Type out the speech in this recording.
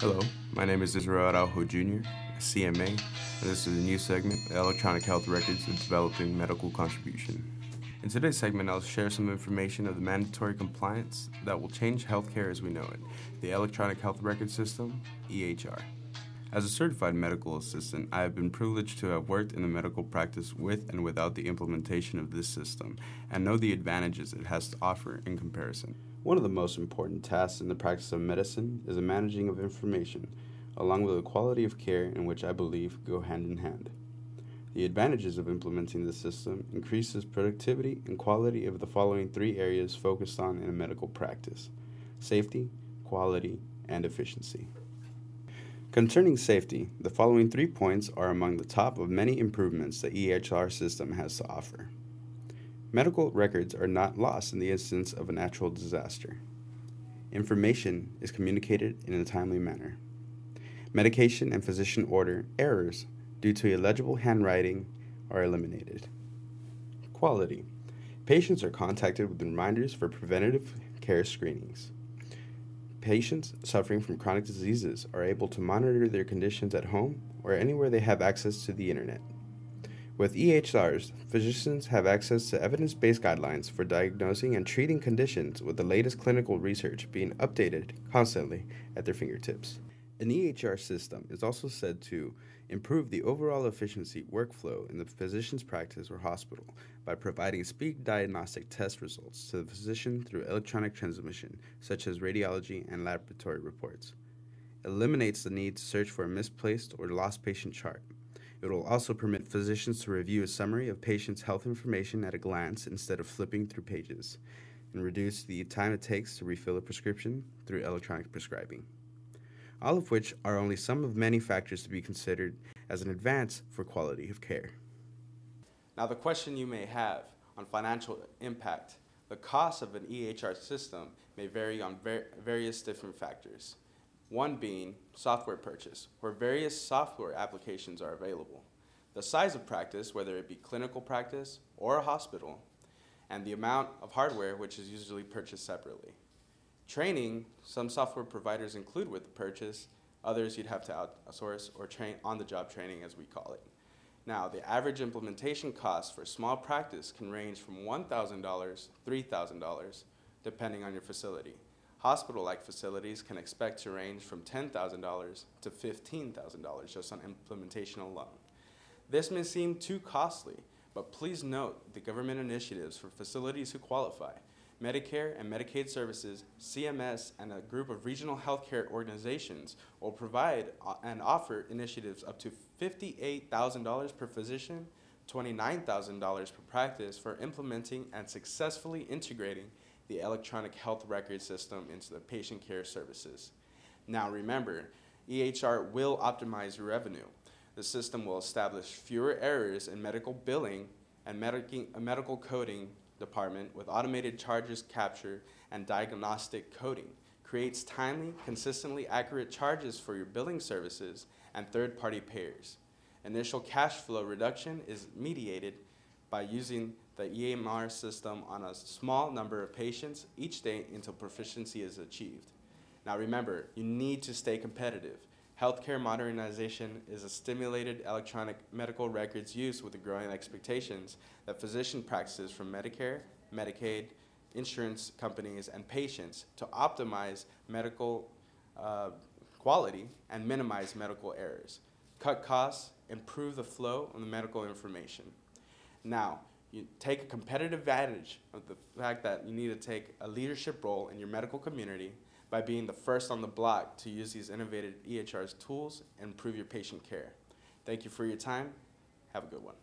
Hello, my name is EHRvid Jr., a CMA, and this is a new segment, Electronic Health Records and Developing Medical Contribution. In today's segment, I'll share some information of the mandatory compliance that will change healthcare as we know it, the Electronic Health Record System, EHR. As a certified medical assistant, I have been privileged to have worked in the medical practice with and without the implementation of this system and know the advantages it has to offer in comparison. One of the most important tasks in the practice of medicine is the managing of information, along with the quality of care in which I believe go hand in hand. The advantages of implementing the system increases productivity and quality of the following three areas focused on in a medical practice: safety, quality, and efficiency. Concerning safety, the following 3 points are among the top of many improvements the EHR system has to offer. Medical records are not lost in the instance of a natural disaster. Information is communicated in a timely manner. Medication and physician order errors due to illegible handwriting are eliminated. Quality. Patients are contacted with reminders for preventative care screenings. Patients suffering from chronic diseases are able to monitor their conditions at home or anywhere they have access to the internet. With EHRs, physicians have access to evidence-based guidelines for diagnosing and treating conditions, with the latest clinical research being updated constantly at their fingertips. An EHR system is also said to improve the overall efficiency workflow in the physician's practice or hospital by providing speed diagnostic test results to the physician through electronic transmission, such as radiology and laboratory reports. It eliminates the need to search for a misplaced or lost patient chart. It will also permit physicians to review a summary of patients' health information at a glance instead of flipping through pages, and reduce the time it takes to refill a prescription through electronic prescribing. All of which are only some of many factors to be considered as an advance for quality of care. Now, the question you may have on financial impact: the cost of an EHR system may vary on various different factors. One being software purchase, where various software applications are available, the size of practice, whether it be clinical practice or a hospital, and the amount of hardware, which is usually purchased separately. Training, some software providers include with the purchase, others you'd have to outsource or train on-the-job training, as we call it. Now, the average implementation cost for small practice can range from $1,000 to $3,000, depending on your facility. Hospital-like facilities can expect to range from $10,000 to $15,000 just on implementation alone. This may seem too costly, but please note the government initiatives for facilities who qualify. Medicare and Medicaid services, CMS, and a group of regional healthcare organizations will provide and offer initiatives up to $58,000 per physician, $29,000 per practice for implementing and successfully integrating the electronic health record system into the patient care services. Now remember, EHR will optimize your revenue. The system will establish fewer errors in medical billing and medical coding department with automated charges capture and diagnostic coding, creates timely, consistently accurate charges for your billing services and third-party payers. Initial cash flow reduction is mediated by using the EMR system on a small number of patients each day until proficiency is achieved. Now remember, you need to stay competitive. Healthcare modernization is a stimulated electronic medical records use with the growing expectations that physician practices from Medicare, Medicaid, insurance companies, and patients to optimize medical quality and minimize medical errors, cut costs, improve the flow of the medical information. Now, you take a competitive advantage of the fact that you need to take a leadership role in your medical community by being the first on the block to use these innovative EHR's tools and improve your patient care. Thank you for your time. Have a good one.